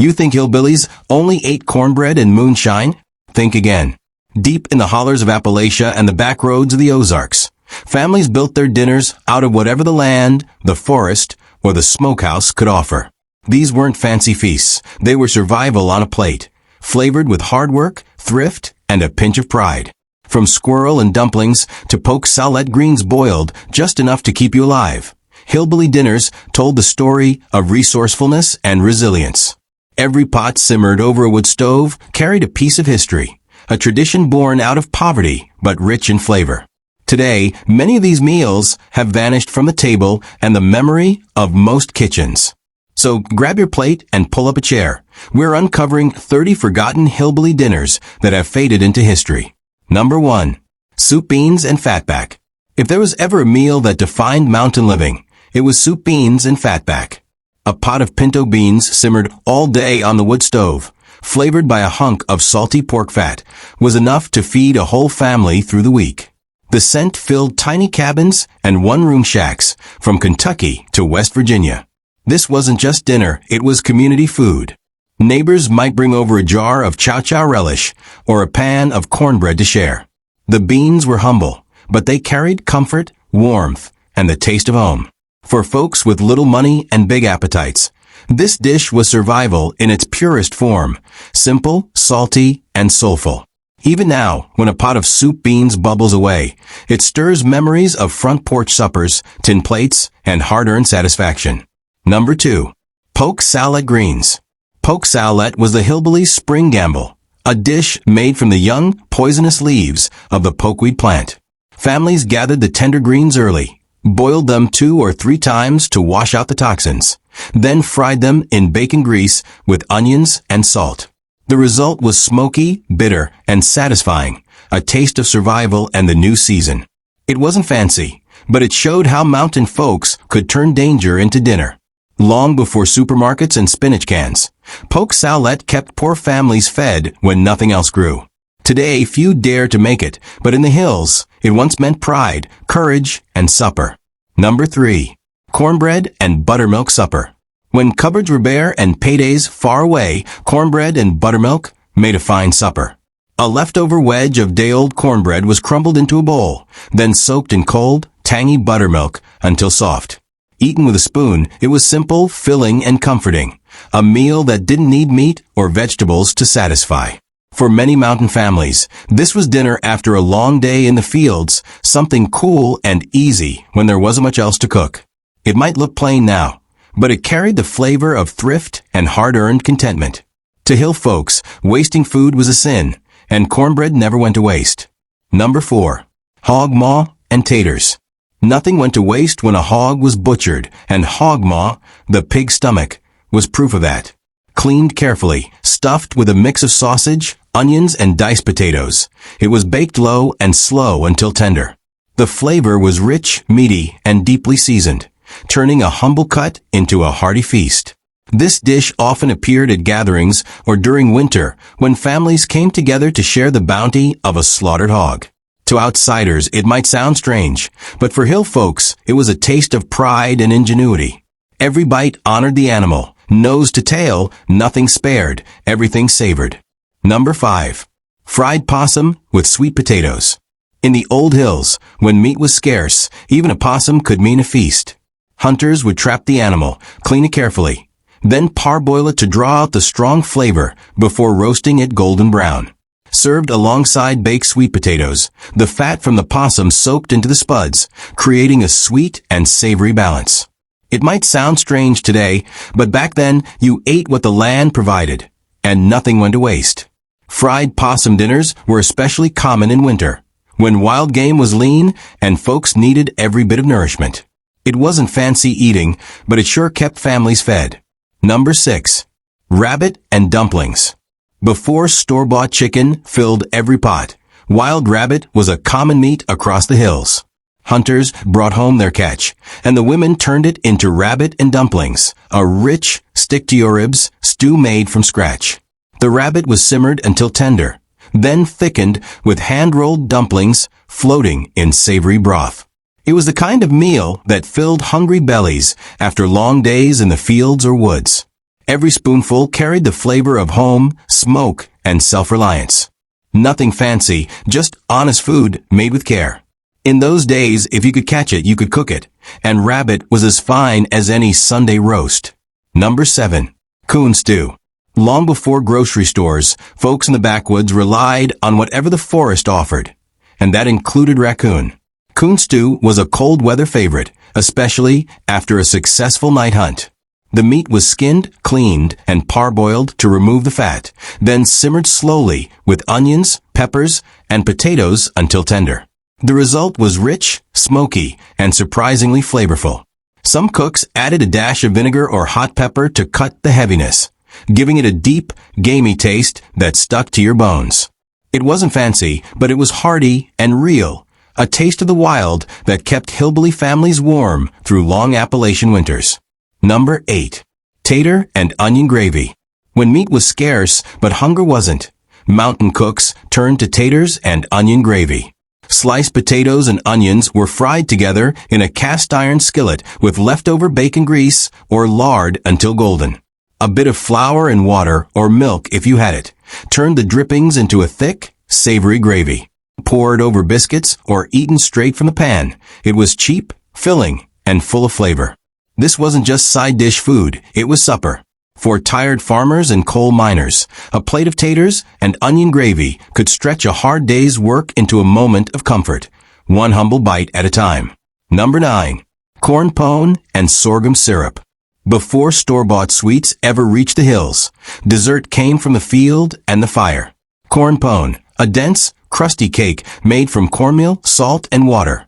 You think hillbillies only ate cornbread and moonshine? Think again. Deep in the hollers of Appalachia and the back roads of the Ozarks, families built their dinners out of whatever the land, the forest, or the smokehouse could offer. These weren't fancy feasts. They were survival on a plate, flavored with hard work, thrift, and a pinch of pride. From squirrel and dumplings to poke sallet greens boiled just enough to keep you alive, hillbilly dinners told the story of resourcefulness and resilience. Every pot simmered over a wood stove carried a piece of history, a tradition born out of poverty but rich in flavor. Today, many of these meals have vanished from the table and the memory of most kitchens. So grab your plate and pull up a chair. We're uncovering 30 forgotten hillbilly dinners that have faded into history. Number 1. Soup, beans, and fatback. If there was ever a meal that defined mountain living, it was soup, beans, and fatback. A pot of pinto beans simmered all day on the wood stove, flavored by a hunk of salty pork fat, was enough to feed a whole family through the week. The scent filled tiny cabins and one-room shacks from Kentucky to West Virginia. This wasn't just dinner, it was community food. Neighbors might bring over a jar of Chow relish or a pan of cornbread to share. The beans were humble, but they carried comfort, warmth, and the taste of home. For folks with little money and big appetites, this dish was survival in its purest form, simple, salty, and soulful. Even now, when a pot of soup beans bubbles away, it stirs memories of front porch suppers, tin plates, and hard-earned satisfaction. Number 2. Poke sallet greens. Poke sallet was the hillbilly's spring gamble, a dish made from the young, poisonous leaves of the pokeweed plant. Families gathered the tender greens early, boiled them 2 or 3 times to wash out the toxins, then fried them in bacon grease with onions and salt. The result was smoky, bitter, and satisfying, a taste of survival and the new season. It wasn't fancy, but it showed how mountain folks could turn danger into dinner. Long before supermarkets and spinach cans, poke sallet kept poor families fed when nothing else grew. Today, few dare to make it, but in the hills, it once meant pride, courage, and supper. Number 3. Cornbread and buttermilk supper. When cupboards were bare and paydays far away, cornbread and buttermilk made a fine supper. A leftover wedge of day-old cornbread was crumbled into a bowl, then soaked in cold, tangy buttermilk until soft. Eaten with a spoon, it was simple, filling, and comforting, a meal that didn't need meat or vegetables to satisfy. For many mountain families, this was dinner after a long day in the fields, something cool and easy when there wasn't much else to cook. It might look plain now, but it carried the flavor of thrift and hard-earned contentment. To hill folks, wasting food was a sin, and cornbread never went to waste. Number 4. Hog maw and taters. Nothing went to waste when a hog was butchered, and hog maw, the pig's stomach, was proof of that. Cleaned carefully, stuffed with a mix of sausage, onions, and diced potatoes, it was baked low and slow until tender. The flavor was rich, meaty, and deeply seasoned, turning a humble cut into a hearty feast. This dish often appeared at gatherings or during winter when families came together to share the bounty of a slaughtered hog. To outsiders, it might sound strange, but for hill folks, it was a taste of pride and ingenuity. Every bite honored the animal, nose to tail, nothing spared, everything savored. Number 5. Fried possum with sweet potatoes. In the old hills, when meat was scarce, even a possum could mean a feast. Hunters would trap the animal, clean it carefully, then parboil it to draw out the strong flavor before roasting it golden brown. Served alongside baked sweet potatoes, the fat from the possum soaked into the spuds, creating a sweet and savory balance. It might sound strange today, but back then you ate what the land provided, and nothing went to waste. Fried possum dinners were especially common in winter, when wild game was lean and folks needed every bit of nourishment. It wasn't fancy eating, but it sure kept families fed. Number 6. Rabbit and dumplings. Before store-bought chicken filled every pot, wild rabbit was a common meat across the hills. Hunters brought home their catch, and the women turned it into rabbit and dumplings, a rich, stick-to-your-ribs stew made from scratch. The rabbit was simmered until tender, then thickened with hand-rolled dumplings floating in savory broth. It was the kind of meal that filled hungry bellies after long days in the fields or woods. Every spoonful carried the flavor of home, smoke, and self-reliance. Nothing fancy, just honest food made with care. In those days, if you could catch it, you could cook it, and rabbit was as fine as any Sunday roast. Number 7. Coon stew. Long before grocery stores, folks in the backwoods relied on whatever the forest offered, and that included raccoon. Coon stew was a cold weather favorite, especially after a successful night hunt. The meat was skinned, cleaned, and parboiled to remove the fat, then simmered slowly with onions, peppers, and potatoes until tender. The result was rich, smoky, and surprisingly flavorful. Some cooks added a dash of vinegar or hot pepper to cut the heaviness, giving it a deep, gamey taste that stuck to your bones. It wasn't fancy, but it was hearty and real, a taste of the wild that kept hillbilly families warm through long Appalachian winters. Number 8. Tater and onion gravy. When meat was scarce, but hunger wasn't, mountain cooks turned to taters and onion gravy. Sliced potatoes and onions were fried together in a cast-iron skillet with leftover bacon grease or lard until golden. A bit of flour and water, or milk if you had it, turned the drippings into a thick, savory gravy. Poured over biscuits or eaten straight from the pan, it was cheap, filling, and full of flavor. This wasn't just side dish food, it was supper. For tired farmers and coal miners, a plate of taters and onion gravy could stretch a hard day's work into a moment of comfort, one humble bite at a time. Number 9. Corn pone and sorghum syrup. Before store-bought sweets ever reached the hills, dessert came from the field and the fire. Corn pone, a dense, crusty cake made from cornmeal, salt, and water,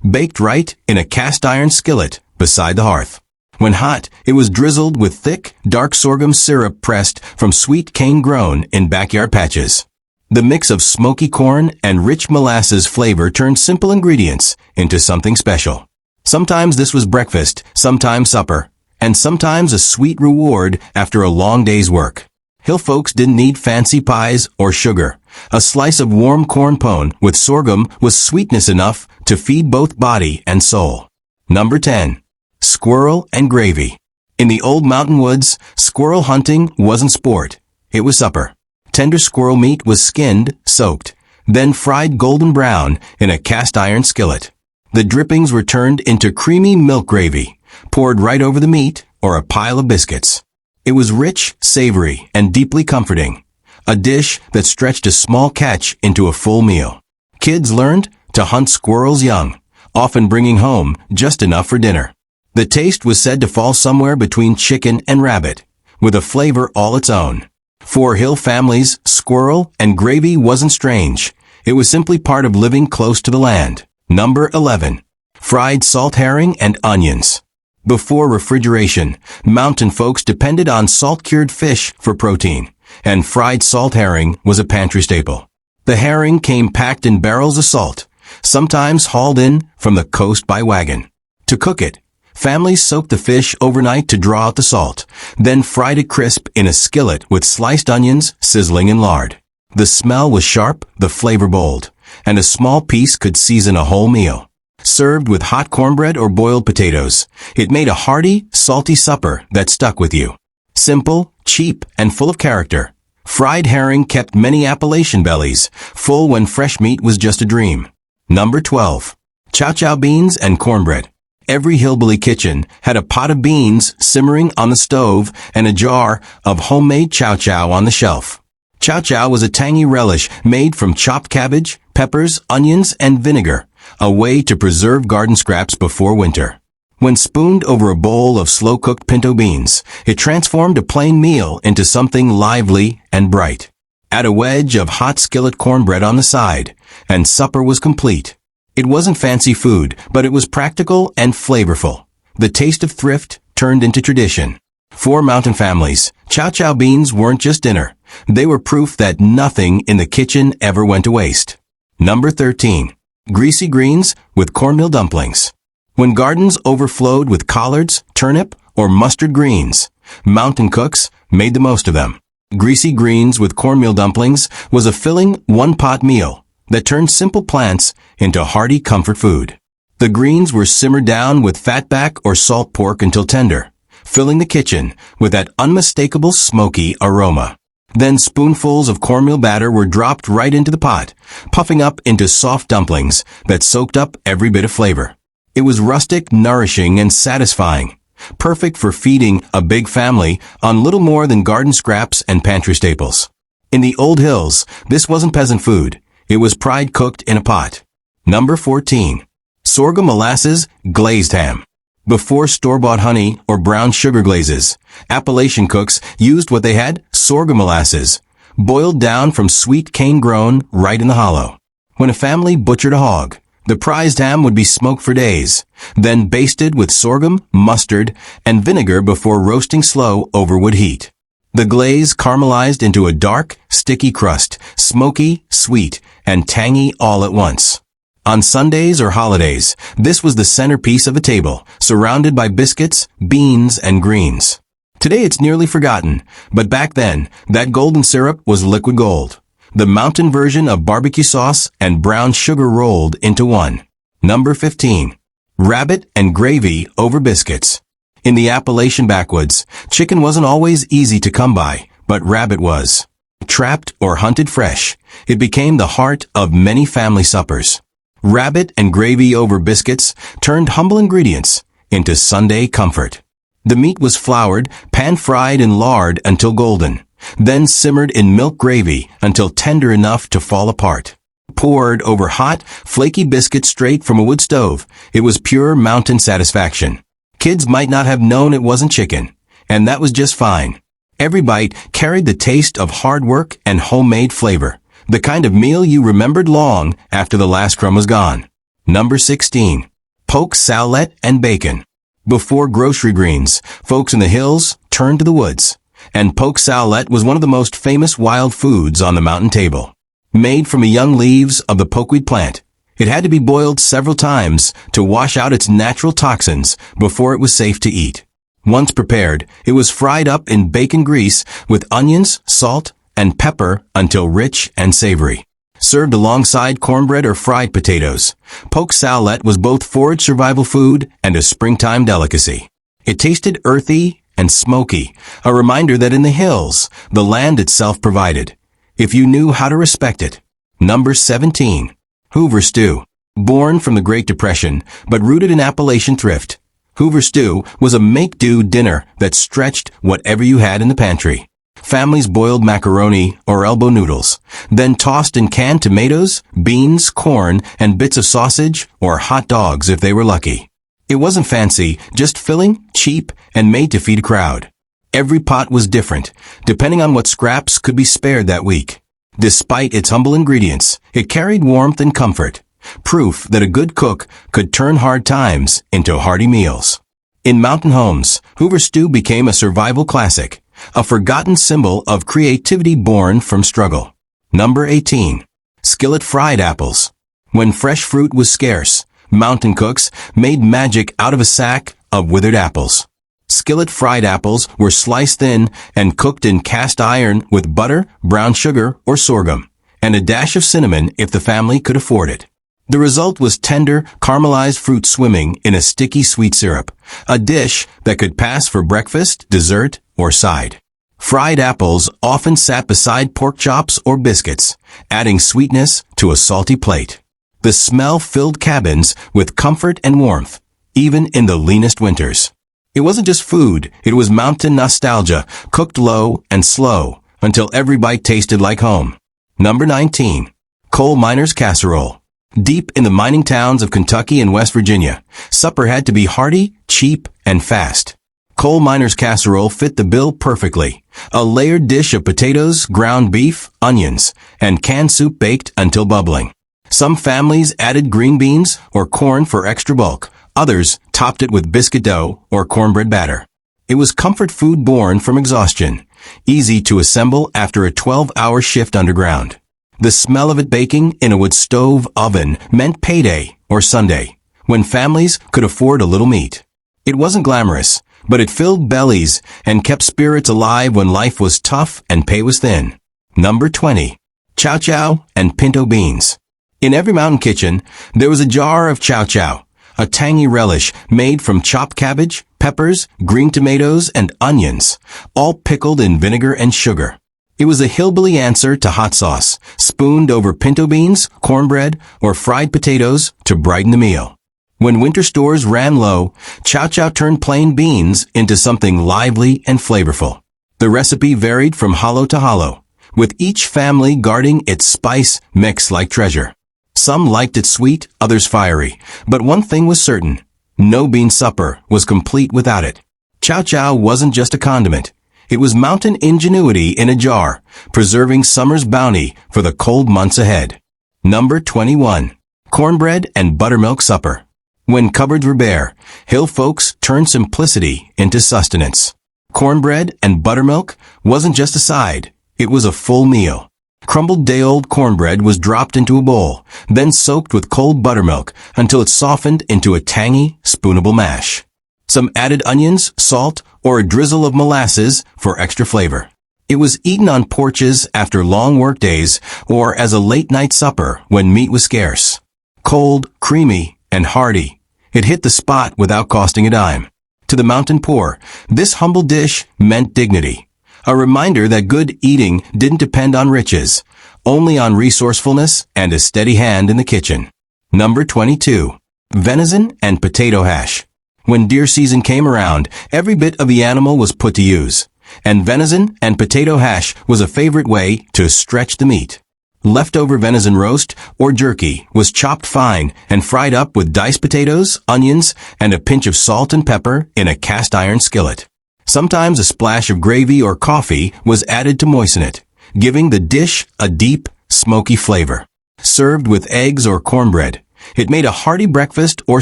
baked right in a cast-iron skillet beside the hearth. When hot, it was drizzled with thick, dark sorghum syrup pressed from sweet cane grown in backyard patches. The mix of smoky corn and rich molasses flavor turned simple ingredients into something special. Sometimes this was breakfast, sometimes supper, and sometimes a sweet reward after a long day's work. Hill folks didn't need fancy pies or sugar. A slice of warm corn pone with sorghum was sweetness enough to feed both body and soul. Number 10. Squirrel and gravy. In the old mountain woods, squirrel hunting wasn't sport. It was supper. Tender squirrel meat was skinned, soaked, then fried golden brown in a cast-iron skillet. The drippings were turned into creamy milk gravy, poured right over the meat or a pile of biscuits. It was rich, savory, and deeply comforting, a dish that stretched a small catch into a full meal. Kids learned to hunt squirrels young, often bringing home just enough for dinner. The taste was said to fall somewhere between chicken and rabbit, with a flavor all its own. For hill families, squirrel and gravy wasn't strange. It was simply part of living close to the land. Number 11. Fried salt herring and onions. Before refrigeration, mountain folks depended on salt-cured fish for protein, and fried salt herring was a pantry staple. The herring came packed in barrels of salt, sometimes hauled in from the coast by wagon. To cook it, families soaked the fish overnight to draw out the salt, then fried it crisp in a skillet with sliced onions sizzling in lard. The smell was sharp, the flavor bold, and a small piece could season a whole meal. Served with hot cornbread or boiled potatoes, it made a hearty, salty supper that stuck with you. Simple, cheap, and full of character, fried herring kept many Appalachian bellies full when fresh meat was just a dream. Number 12. Chow beans and cornbread. Every hillbilly kitchen had a pot of beans simmering on the stove and a jar of homemade chow on the shelf. Chow was a tangy relish made from chopped cabbage, peppers, onions, and vinegar, a way to preserve garden scraps before winter. When spooned over a bowl of slow-cooked pinto beans, it transformed a plain meal into something lively and bright. Add a wedge of hot skillet cornbread on the side, and supper was complete. It wasn't fancy food, but it was practical and flavorful. The taste of thrift turned into tradition. For mountain families, chow beans weren't just dinner. They were proof that nothing in the kitchen ever went to waste. Number 13. Greasy greens with cornmeal dumplings. When gardens overflowed with collards, turnip, or mustard greens, mountain cooks made the most of them. Greasy greens with cornmeal dumplings was a filling one-pot meal that turned simple plants into hearty comfort food. The greens were simmered down with fatback or salt pork until tender, filling the kitchen with that unmistakable smoky aroma. Then spoonfuls of cornmeal batter were dropped right into the pot, puffing up into soft dumplings that soaked up every bit of flavor. It was rustic, nourishing, and satisfying, perfect for feeding a big family on little more than garden scraps and pantry staples. In the old hills, this wasn't peasant food. It was pride cooked in a pot. Number 14. Sorghum molasses glazed ham. Before store-bought honey or brown sugar glazes, Appalachian cooks used what they had, sorghum molasses, boiled down from sweet cane grown right in the hollow. When a family butchered a hog, the prized ham would be smoked for days, then basted with sorghum, mustard, and vinegar before roasting slow over wood heat. The glaze caramelized into a dark, sticky crust, smoky, sweet, and tangy all at once. On Sundays or holidays, this was the centerpiece of a table, surrounded by biscuits, beans, and greens. Today it's nearly forgotten, but back then, that golden syrup was liquid gold. The mountain version of barbecue sauce and brown sugar rolled into one. Number 15. Rabbit and gravy over biscuits. In the Appalachian backwoods, chicken wasn't always easy to come by, but rabbit was. Trapped or hunted fresh, it became the heart of many family suppers. Rabbit and gravy over biscuits turned humble ingredients into Sunday comfort. The meat was floured, pan-fried in lard until golden, then simmered in milk gravy until tender enough to fall apart. Poured over hot, flaky biscuits straight from a wood stove, it was pure mountain satisfaction. Kids might not have known it wasn't chicken, and that was just fine. Every bite carried the taste of hard work and homemade flavor. The kind of meal you remembered long after the last crumb was gone. Number 16. Poke sallet and bacon. Before grocery greens, folks in the hills turned to the woods, and poke sallet was one of the most famous wild foods on the mountain table. Made from the young leaves of the pokeweed plant, it had to be boiled several times to wash out its natural toxins before it was safe to eat. Once prepared, it was fried up in bacon grease with onions, salt, and pepper until rich and savory. Served alongside cornbread or fried potatoes, poke sallet was both forage survival food and a springtime delicacy. It tasted earthy and smoky, a reminder that in the hills, the land itself provided, if you knew how to respect it. Number 17. Hoover stew. Born from the Great Depression, but rooted in Appalachian thrift, Hoover stew was a make-do dinner that stretched whatever you had in the pantry. Families boiled macaroni or elbow noodles, then tossed in canned tomatoes, beans, corn, and bits of sausage or hot dogs if they were lucky. It wasn't fancy, just filling, cheap, and made to feed a crowd. Every pot was different, depending on what scraps could be spared that week. Despite its humble ingredients, it carried warmth and comfort, proof that a good cook could turn hard times into hearty meals. In mountain homes, Hoover stew became a survival classic, a forgotten symbol of creativity born from struggle. Number 18. Skillet fried apples. When fresh fruit was scarce, mountain cooks made magic out of a sack of withered apples. Skillet fried apples were sliced thin and cooked in cast iron with butter, brown sugar, or sorghum, and a dash of cinnamon if the family could afford it. The result was tender, caramelized fruit swimming in a sticky sweet syrup, a dish that could pass for breakfast, dessert, or side. Fried apples often sat beside pork chops or biscuits, adding sweetness to a salty plate. The smell filled cabins with comfort and warmth, even in the leanest winters. It wasn't just food, it was mountain nostalgia, cooked low and slow, until every bite tasted like home. Number 19. Coal miner's casserole. Deep in the mining towns of Kentucky and West Virginia, supper had to be hearty, cheap, and fast. Coal miner's casserole fit the bill perfectly. A layered dish of potatoes, ground beef, onions, and canned soup baked until bubbling. Some families added green beans or corn for extra bulk. Others topped it with biscuit dough or cornbread batter. It was comfort food born from exhaustion, easy to assemble after a 12-hour shift underground. The smell of it baking in a wood stove oven meant payday or Sunday, when families could afford a little meat. It wasn't glamorous, but it filled bellies and kept spirits alive when life was tough and pay was thin. Number 20. Chow and Pinto beans. In every mountain kitchen, there was a jar of chow, a tangy relish made from chopped cabbage, peppers, green tomatoes, and onions, all pickled in vinegar and sugar. It was a hillbilly answer to hot sauce, spooned over pinto beans, cornbread, or fried potatoes to brighten the meal. When winter stores ran low, Chow Chow turned plain beans into something lively and flavorful. The recipe varied from hollow to hollow, with each family guarding its spice mix like treasure. Some liked it sweet, others fiery, but one thing was certain: no bean supper was complete without it. Chow Chow wasn't just a condiment. It was mountain ingenuity in a jar, preserving summer's bounty for the cold months ahead. Number 21. Cornbread and Buttermilk Supper. When cupboards were bare, hill folks turned simplicity into sustenance. Cornbread and buttermilk wasn't just a side, it was a full meal. Crumbled day-old cornbread was dropped into a bowl, then soaked with cold buttermilk until it softened into a tangy, spoonable mash. Some added onions, salt, or a drizzle of molasses for extra flavor. It was eaten on porches after long work days or as a late-night supper when meat was scarce. Cold, creamy, and hearty, it hit the spot without costing a dime. To the mountain poor, this humble dish meant dignity. A reminder that good eating didn't depend on riches, only on resourcefulness and a steady hand in the kitchen. Number 22. Venison and potato hash. When deer season came around, every bit of the animal was put to use, and venison and potato hash was a favorite way to stretch the meat. Leftover venison roast or jerky was chopped fine and fried up with diced potatoes, onions, and a pinch of salt and pepper in a cast iron skillet. Sometimes a splash of gravy or coffee was added to moisten it, giving the dish a deep, smoky flavor. Served with eggs or cornbread, it made a hearty breakfast or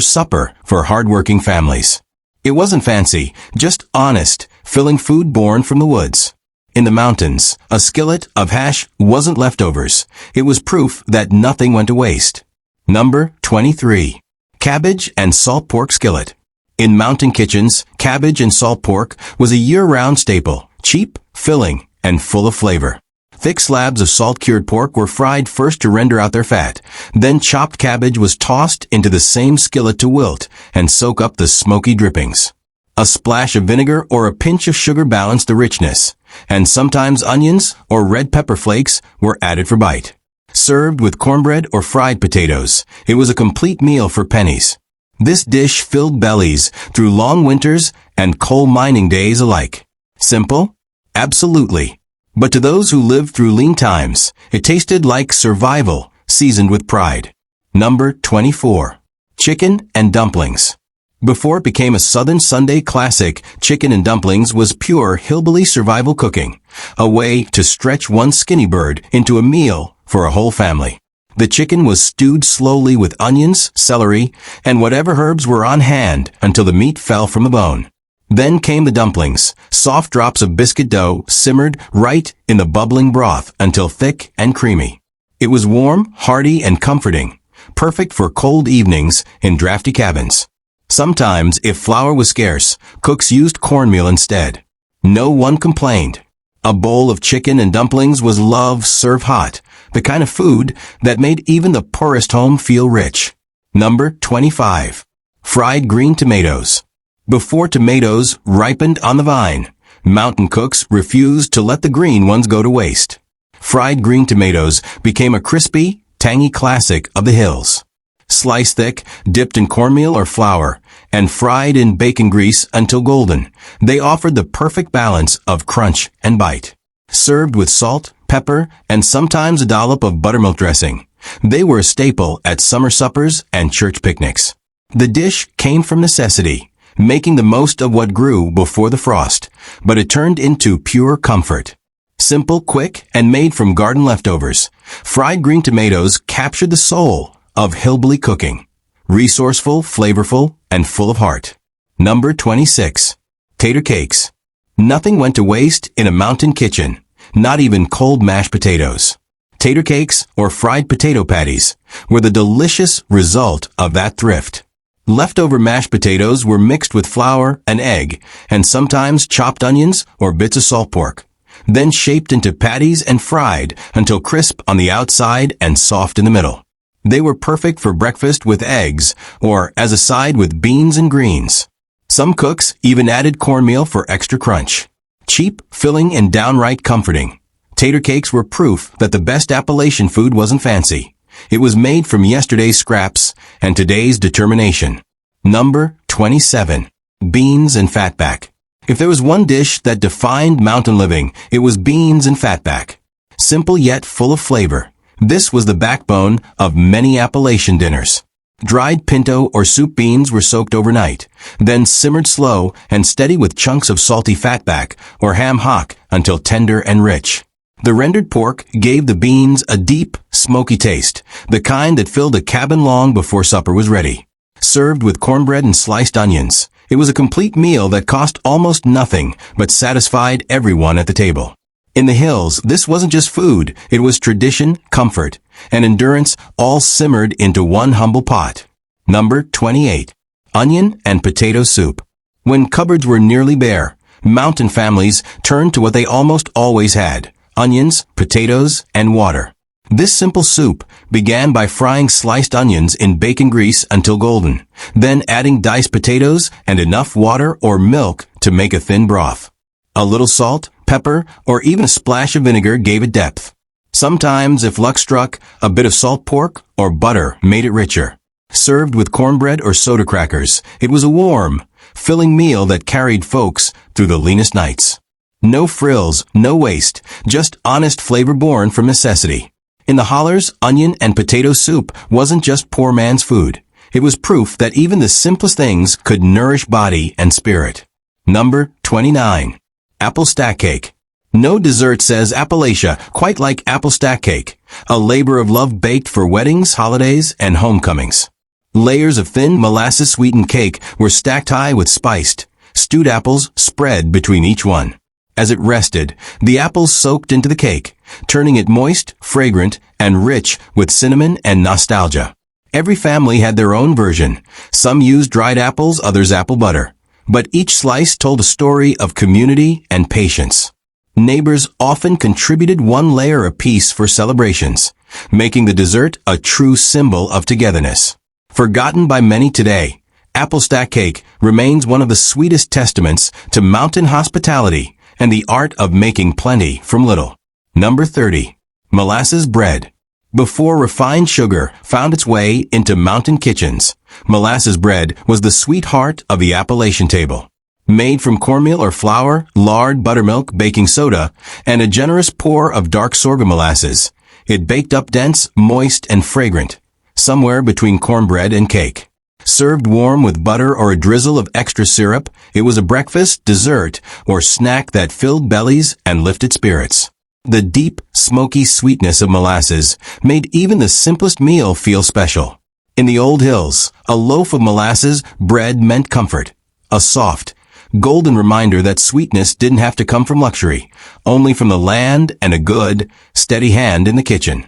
supper for hard-working families. It wasn't fancy, just honest, filling food born from the woods. In the mountains, a skillet of hash wasn't leftovers. It was proof that nothing went to waste. Number 23. Cabbage and salt pork skillet. In mountain kitchens, cabbage and salt pork was a year-round staple, cheap, filling, and full of flavor. Thick slabs of salt-cured pork were fried first to render out their fat. Then chopped cabbage was tossed into the same skillet to wilt and soak up the smoky drippings. A splash of vinegar or a pinch of sugar balanced the richness, and sometimes onions or red pepper flakes were added for bite. Served with cornbread or fried potatoes, it was a complete meal for pennies. This dish filled bellies through long winters and coal mining days alike. Simple? Absolutely. But to those who lived through lean times, it tasted like survival, seasoned with pride. Number 24. Chicken and dumplings. Before it became a Southern Sunday classic, chicken and dumplings was pure hillbilly survival cooking, a way to stretch one skinny bird into a meal for a whole family. The chicken was stewed slowly with onions, celery, and whatever herbs were on hand until the meat fell from the bone. Then came the dumplings, soft drops of biscuit dough simmered right in the bubbling broth until thick and creamy. It was warm, hearty, and comforting, perfect for cold evenings in drafty cabins. Sometimes, if flour was scarce, cooks used cornmeal instead. No one complained. A bowl of chicken and dumplings was love served hot, the kind of food that made even the poorest home feel rich. Number 25. Fried green tomatoes. Before tomatoes ripened on the vine, mountain cooks refused to let the green ones go to waste. Fried green tomatoes became a crispy, tangy classic of the hills. Sliced thick, dipped in cornmeal or flour, and fried in bacon grease until golden, they offered the perfect balance of crunch and bite. Served with salt, pepper, and sometimes a dollop of buttermilk dressing, they were a staple at summer suppers and church picnics. The dish came from necessity, making the most of what grew before the frost, but it turned into pure comfort. Simple, quick, and made from garden leftovers, fried green tomatoes captured the soul of hillbilly cooking. Resourceful, flavorful, and full of heart. Number 26. Tater cakes. Nothing went to waste in a mountain kitchen, not even cold mashed potatoes. Tater cakes, or fried potato patties, were the delicious result of that thrift. Leftover mashed potatoes were mixed with flour, an egg, and sometimes chopped onions or bits of salt pork, then shaped into patties and fried until crisp on the outside and soft in the middle. They were perfect for breakfast with eggs or as a side with beans and greens. Some cooks even added cornmeal for extra crunch. Cheap, filling, and downright comforting. Tater cakes were proof that the best Appalachian food wasn't fancy. It was made from yesterday's scraps and today's determination. Number 27. Beans and fatback. If there was one dish that defined mountain living, it was beans and fatback. Simple yet full of flavor. This was the backbone of many Appalachian dinners. Dried pinto or soup beans were soaked overnight, then simmered slow and steady with chunks of salty fatback or ham hock until tender and rich. The rendered pork gave the beans a deep, smoky taste, the kind that filled a cabin long before supper was ready. Served with cornbread and sliced onions, it was a complete meal that cost almost nothing but satisfied everyone at the table. In the hills, this wasn't just food, it was tradition, comfort, and endurance all simmered into one humble pot. Number 28. Onion and potato soup. When cupboards were nearly bare, mountain families turned to what they almost always had: onions, potatoes, and water. This simple soup began by frying sliced onions in bacon grease until golden, then adding diced potatoes and enough water or milk to make a thin broth. A little salt, pepper, or even a splash of vinegar gave it depth. Sometimes, if luck struck, a bit of salt pork or butter made it richer. Served with cornbread or soda crackers, it was a warm, filling meal that carried folks through the leanest nights. No frills, no waste, just honest flavor born from necessity. In the hollers, onion and potato soup wasn't just poor man's food. It was proof that even the simplest things could nourish body and spirit. Number 29. Apple stack cake. No dessert says Appalachia quite like apple stack cake, a labor of love baked for weddings, holidays, and homecomings. Layers of thin molasses-sweetened cake were stacked high with spiced, stewed apples spread between each one. As it rested, the apples soaked into the cake, turning it moist, fragrant, and rich with cinnamon and nostalgia. Every family had their own version. Some used dried apples, others apple butter. But each slice told a story of community and patience. Neighbors often contributed one layer apiece for celebrations, making the dessert a true symbol of togetherness. Forgotten by many today, apple stack cake remains one of the sweetest testaments to mountain hospitality and the art of making plenty from little. Number 30. Molasses bread. Before refined sugar found its way into mountain kitchens, molasses bread was the sweetheart of the Appalachian table. Made from cornmeal or flour, lard, buttermilk, baking soda, and a generous pour of dark sorghum molasses, it baked up dense, moist, and fragrant, somewhere between cornbread and cake. Served warm with butter or a drizzle of extra syrup, it was a breakfast, dessert, or snack that filled bellies and lifted spirits. The deep, smoky sweetness of molasses made even the simplest meal feel special. In the old hills, a loaf of molasses bread meant comfort, a soft, golden reminder that sweetness didn't have to come from luxury, only from the land and a good, steady hand in the kitchen.